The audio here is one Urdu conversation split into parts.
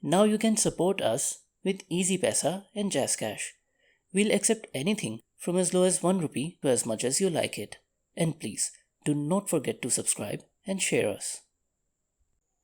Now you can support us with Easy Pesa and Jazz Cash. We'll accept anything from as low as 1 rupee to as much as you like it. And please, do not forget to subscribe and share us.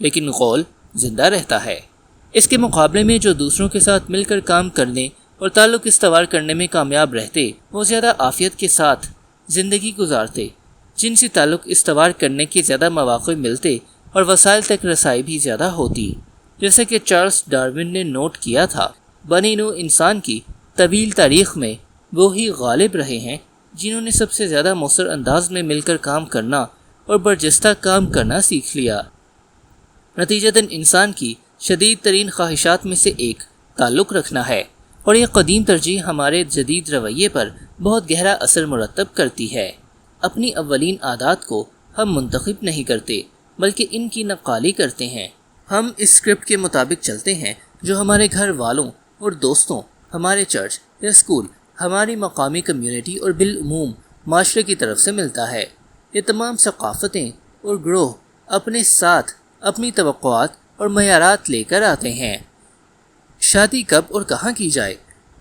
لیکن غول زندہ رہتا ہے۔ اس کے مقابلے میں جو دوسروں کے ساتھ مل کر کام کرنے اور تعلق استوار کرنے میں کامیاب رہتے وہ زیادہ عافیت کے ساتھ زندگی گزارتے، جنسی تعلق استوار کرنے کے زیادہ مواقع ملتے اور وسائل تک رسائی بھی زیادہ ہوتی۔ جیسے کہ چارلس ڈارون نے نوٹ کیا تھا، بنی نوع انسان کی طویل تاریخ میں وہی غالب رہے ہیں جنہوں نے سب سے زیادہ مؤثر انداز میں مل کر کام کرنا اور برجستہ کام کرنا سیکھ لیا۔ نتیجتاً انسان کی شدید ترین خواہشات میں سے ایک تعلق رکھنا ہے، اور یہ قدیم ترجیح ہمارے جدید رویے پر بہت گہرا اثر مرتب کرتی ہے۔ اپنی اولین عادات کو ہم منتخب نہیں کرتے بلکہ ان کی نقالی کرتے ہیں۔ ہم اس اسکرپٹ کے مطابق چلتے ہیں جو ہمارے گھر والوں اور دوستوں، ہمارے چرچ یا اسکول، ہماری مقامی کمیونٹی اور بالعموم معاشرے کی طرف سے ملتا ہے۔ یہ تمام ثقافتیں اور گروہ اپنے ساتھ اپنی توقعات اور معیارات لے کر آتے ہیں۔ شادی کب اور کہاں کی جائے،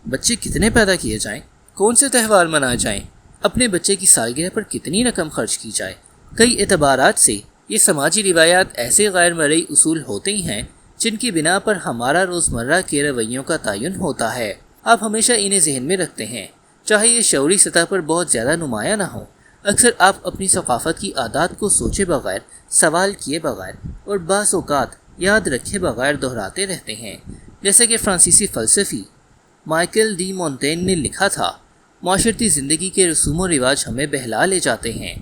بچے کتنے پیدا کیے جائیں، کون سے تہوار منائے جائیں، اپنے بچے کی سالگرہ پر کتنی رقم خرچ کی جائے، کئی اعتبارات سے یہ سماجی روایات ایسے غیر مرئی اصول ہوتے ہیں جن کی بنا پر ہمارا روزمرہ کے رویوں کا تعین ہوتا ہے۔ آپ ہمیشہ انہیں ذہن میں رکھتے ہیں، چاہے یہ شعوری سطح پر بہت زیادہ نمایاں نہ ہو۔ اکثر آپ اپنی ثقافت کی عادات کو سوچے بغیر، سوال کیے بغیر اور بعض اوقات یاد رکھے بغیر دہراتے رہتے ہیں۔ جیسے کہ فرانسیسی فلسفی مائیکل ڈی مونٹین نے لکھا تھا، معاشرتی زندگی کے رسوم و رواج ہمیں بہلا لے جاتے ہیں۔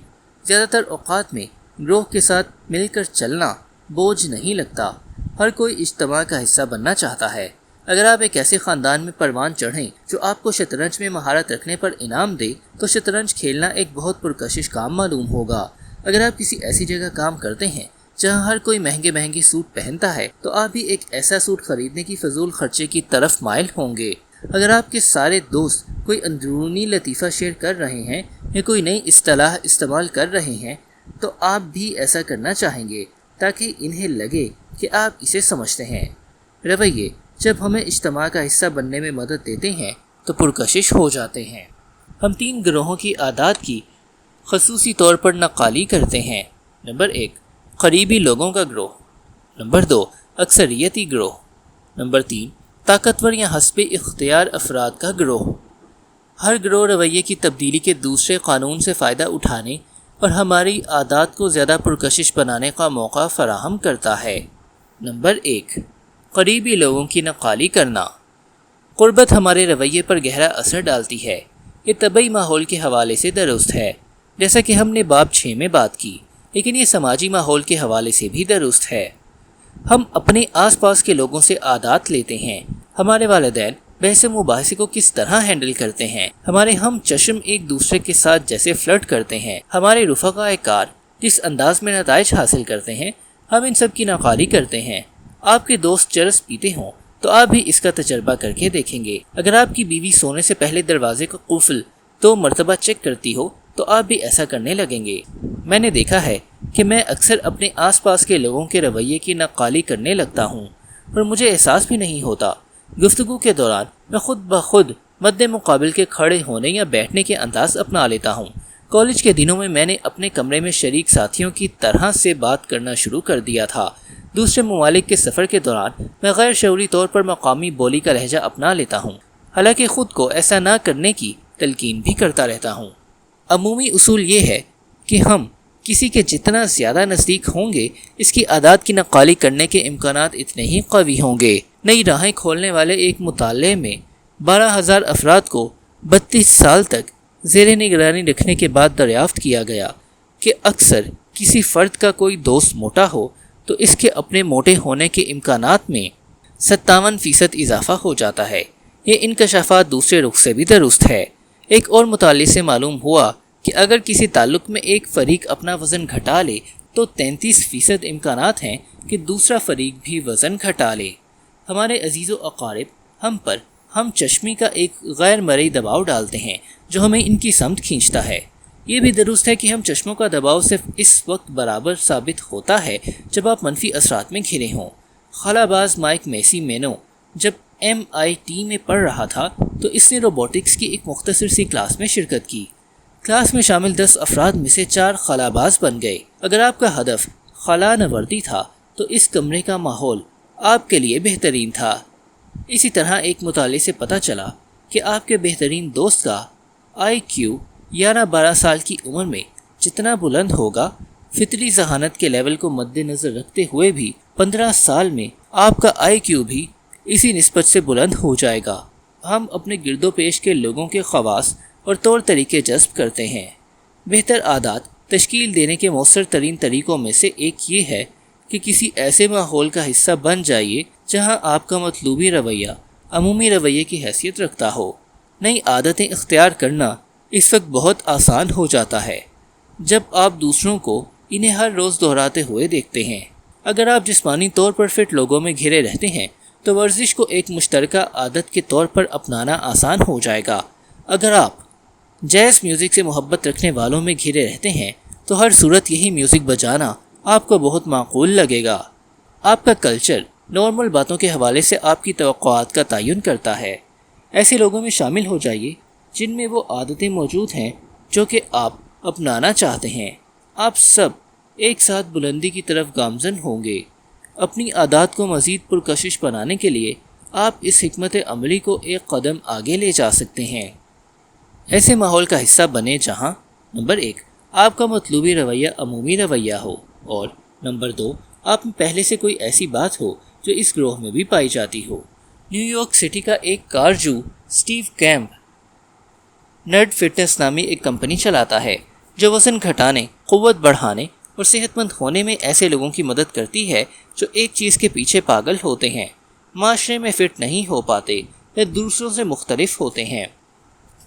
زیادہ تر اوقات میں گروہ کے ساتھ مل کر چلنا بوجھ نہیں لگتا، ہر کوئی اجتماع کا حصہ بننا چاہتا ہے۔ اگر آپ ایک ایسے خاندان میں پروان چڑھیں جو آپ کو شطرنج میں مہارت رکھنے پر انعام دے تو شطرنج کھیلنا ایک بہت پرکشش کام معلوم ہوگا۔ اگر آپ کسی ایسی جگہ کام کرتے ہیں جہاں ہر کوئی مہنگے سوٹ پہنتا ہے تو آپ بھی ایک ایسا سوٹ خریدنے کی فضول خرچے کی طرف مائل ہوں گے۔ اگر آپ کے سارے دوست کوئی اندرونی لطیفہ شیئر کر رہے ہیں یا کوئی نئی اصطلاح استعمال کر رہے ہیں تو آپ بھی ایسا کرنا چاہیں گے تاکہ انہیں لگے کہ آپ اسے سمجھتے ہیں۔ رویے جب ہمیں اجتماع کا حصہ بننے میں مدد دیتے ہیں تو پرکشش ہو جاتے ہیں۔ ہم 3 گروہوں کی عادات کی خصوصی طور پر نقالی کرتے ہیں۔ نمبر 1، قریبی لوگوں کا گروہ۔ نمبر 2، اکثریتی گروہ۔ نمبر 3، طاقتور یا حسب اختیار افراد کا گروہ۔ ہر گروہ رویے کی تبدیلی کے دوسرے قانون سے فائدہ اٹھانے اور ہماری عادات کو زیادہ پرکشش بنانے کا موقع فراہم کرتا ہے۔ نمبر 1، قریبی لوگوں کی نقالی کرنا۔ قربت ہمارے رویے پر گہرا اثر ڈالتی ہے۔ یہ طبعی ماحول کے حوالے سے درست ہے، جیسا کہ ہم نے باب 6 میں بات کی، لیکن یہ سماجی ماحول کے حوالے سے بھی درست ہے۔ ہم اپنے آس پاس کے لوگوں سے عادات لیتے ہیں۔ ہمارے والدین بحث مباحثے کو کس طرح ہینڈل کرتے ہیں، ہمارے ہم چشم ایک دوسرے کے ساتھ جیسے فلرٹ کرتے ہیں، ہمارے رفقاء کار جس انداز میں نتائج حاصل کرتے ہیں، ہم ان سب کی نقالی کرتے ہیں۔ آپ کے دوست چرس پیتے ہوں تو آپ بھی اس کا تجربہ کر کے دیکھیں گے۔ اگر آپ کی بیوی سونے سے پہلے دروازے کا قفل 2 مرتبہ چیک کرتی ہو تو آپ بھی ایسا کرنے لگیں گے۔ میں نے دیکھا ہے کہ میں اکثر اپنے آس پاس کے لوگوں کے رویے کی نقالی کرنے لگتا ہوں اور مجھے احساس بھی نہیں ہوتا۔ گفتگو کے دوران میں خود بخود مد مقابل کے کھڑے ہونے یا بیٹھنے کے انداز اپنا لیتا ہوں۔ کالج کے دنوں میں میں نے اپنے کمرے میں شریک ساتھیوں کی طرح سے بات کرنا شروع کر دیا تھا۔ دوسرے ممالک کے سفر کے دوران میں غیر شعوری طور پر مقامی بولی کا لہجہ اپنا لیتا ہوں، حالانکہ خود کو ایسا نہ کرنے کی تلقین بھی کرتا رہتا ہوں۔ عمومی اصول یہ ہے کہ ہم کسی کے جتنا زیادہ نزدیک ہوں گے اس کی عادات کی نقالی کرنے کے امکانات اتنے ہی قوی ہوں گے۔ نئی راہیں کھولنے والے ایک مطالعے میں 12,000 افراد کو 32 سال تک زیر نگرانی رکھنے کے بعد دریافت کیا گیا کہ اکثر کسی فرد کا کوئی دوست موٹا ہو تو اس کے اپنے موٹے ہونے کے امکانات میں 57% اضافہ ہو جاتا ہے۔ یہ انکشافات دوسرے رخ سے بھی درست ہے۔ ایک اور مطالعے سے معلوم ہوا کہ اگر کسی تعلق میں ایک فریق اپنا وزن گھٹا لے تو 33% امکانات ہیں کہ دوسرا فریق بھی وزن گھٹا لے۔ ہمارے عزیز و اقارب ہم چشمی کا ایک غیر مرئی دباؤ ڈالتے ہیں جو ہمیں ان کی سمت کھینچتا ہے۔ یہ بھی درست ہے کہ ہم چشموں کا دباؤ صرف اس وقت برابر ثابت ہوتا ہے جب آپ منفی اثرات میں گھرے ہوں۔ خلا باز مائک میسی مینو جب MIT میں پڑھ رہا تھا تو اس نے روبوٹکس کی ایک مختصر سی کلاس میں شرکت کی۔ کلاس میں شامل 10 افراد میں سے 4 خلا باز بن گئے۔ اگر آپ کا ہدف خلا نوردی تھا تو اس کمرے کا ماحول آپ کے لیے بہترین تھا۔ اسی طرح ایک مطالعے سے پتہ چلا کہ آپ کے بہترین دوست کا IQ 11-12 سال کی عمر میں جتنا بلند ہوگا، فطری ذہانت کے لیول کو مد نظر رکھتے ہوئے بھی 15 سال میں آپ کا IQ بھی اسی نسبت سے بلند ہو جائے گا۔ ہم اپنے گرد و پیش کے لوگوں کے خواص اور طور طریقے جذب کرتے ہیں۔ بہتر عادات تشکیل دینے کے مؤثر ترین طریقوں میں سے ایک یہ ہے کہ کسی ایسے ماحول کا حصہ بن جائیے جہاں آپ کا مطلوبی رویہ عمومی رویے کی حیثیت رکھتا ہو۔ نئی عادتیں اختیار کرنا اس وقت بہت آسان ہو جاتا ہے جب آپ دوسروں کو انہیں ہر روز دہراتے ہوئے دیکھتے ہیں۔ اگر آپ جسمانی طور پر فٹ لوگوں میں گھرے رہتے ہیں تو ورزش کو ایک مشترکہ عادت کے طور پر اپنانا آسان ہو جائے گا۔ اگر آپ جیز میوزک سے محبت رکھنے والوں میں گھرے رہتے ہیں تو ہر صورت یہی میوزک بجانا آپ کو بہت معقول لگے گا۔ آپ کا کلچر نارمل باتوں کے حوالے سے آپ کی توقعات کا تعین کرتا ہے۔ ایسے لوگوں میں شامل ہو جائیے جن میں وہ عادتیں موجود ہیں جو کہ آپ اپنانا چاہتے ہیں۔ آپ سب ایک ساتھ بلندی کی طرف گامزن ہوں گے۔ اپنی عادات کو مزید پرکشش بنانے کے لیے آپ اس حکمت عملی کو ایک قدم آگے لے جا سکتے ہیں۔ ایسے ماحول کا حصہ بنے جہاں نمبر 1 آپ کا مطلوبی رویہ عمومی رویہ ہو، اور نمبر 2 آپ میں پہلے سے کوئی ایسی بات ہو جو اس گروہ میں بھی پائی جاتی ہو۔ نیو یارک سٹی کا ایک کارجو اسٹیو کیمپ نرڈ فٹنس نامی ایک کمپنی چلاتا ہے جو وزن گھٹانے، قوت بڑھانے اور صحت مند ہونے میں ایسے لوگوں کی مدد کرتی ہے جو ایک چیز کے پیچھے پاگل ہوتے ہیں، معاشرے میں فٹ نہیں ہو پاتے یا دوسروں سے مختلف ہوتے ہیں۔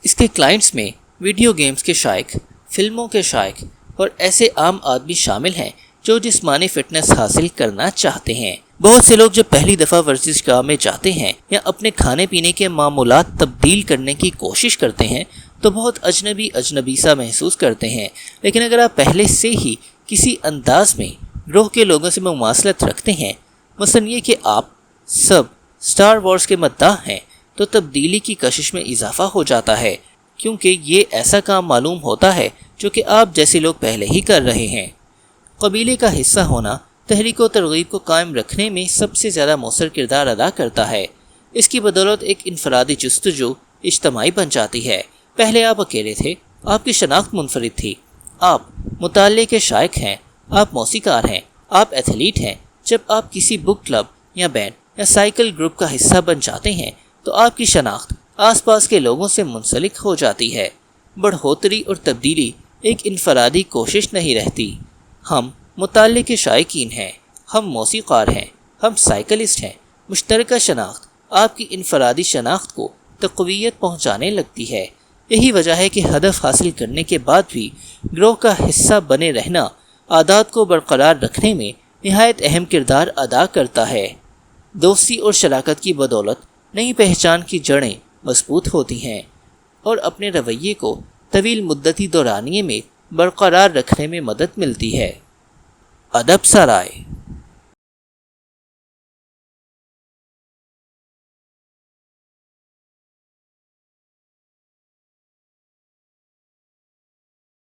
اس کے کلائنٹس میں ویڈیو گیمز کے شائق، فلموں کے شائق اور ایسے عام آدمی شامل ہیں جو جسمانی فٹنس حاصل کرنا چاہتے ہیں۔ بہت سے لوگ جب پہلی دفعہ ورزش گاہ میں جاتے ہیں یا اپنے کھانے پینے کے معمولات تبدیل کرنے کی کوشش کرتے ہیں تو بہت اجنبی سا محسوس کرتے ہیں، لیکن اگر آپ پہلے سے ہی کسی انداز میں گروہ کے لوگوں سے مماثلت رکھتے ہیں، مثلا یہ کہ آپ سب سٹار وارز کے مداح ہیں، تو تبدیلی کی کشش میں اضافہ ہو جاتا ہے، کیونکہ یہ ایسا کام معلوم ہوتا ہے جو کہ آپ جیسے لوگ پہلے ہی کر رہے ہیں۔ قبیلے کا حصہ ہونا تحریک و ترغیب کو قائم رکھنے میں سب سے زیادہ مؤثر کردار ادا کرتا ہے۔ اس کی بدولت ایک انفرادی جستجو اجتماعی بن جاتی ہے۔ پہلے آپ اکیلے تھے، آپ کی شناخت منفرد تھی، آپ مطالعے کے شائق ہیں، آپ موسیقار ہیں، آپ ایتھلیٹ ہیں۔ جب آپ کسی بک کلب یا بینڈ یا سائیکل گروپ کا حصہ بن جاتے ہیں تو آپ کی شناخت آس پاس کے لوگوں سے منسلک ہو جاتی ہے۔ بڑھوتری اور تبدیلی ایک انفرادی کوشش نہیں رہتی۔ ہم مطالعے کے شائقین ہیں، ہم موسیقار ہیں، ہم سائیکلسٹ ہیں۔ مشترکہ شناخت آپ کی انفرادی شناخت کو تقویت پہنچانے لگتی ہے۔ یہی وجہ ہے کہ ہدف حاصل کرنے کے بعد بھی گروہ کا حصہ بنے رہنا عادات کو برقرار رکھنے میں نہایت اہم کردار ادا کرتا ہے۔ دوستی اور شراکت کی بدولت نئی پہچان کی جڑیں مضبوط ہوتی ہیں اور اپنے رویے کو طویل مدتی دورانیے میں برقرار رکھنے میں مدد ملتی ہے۔ ادب سرائے۔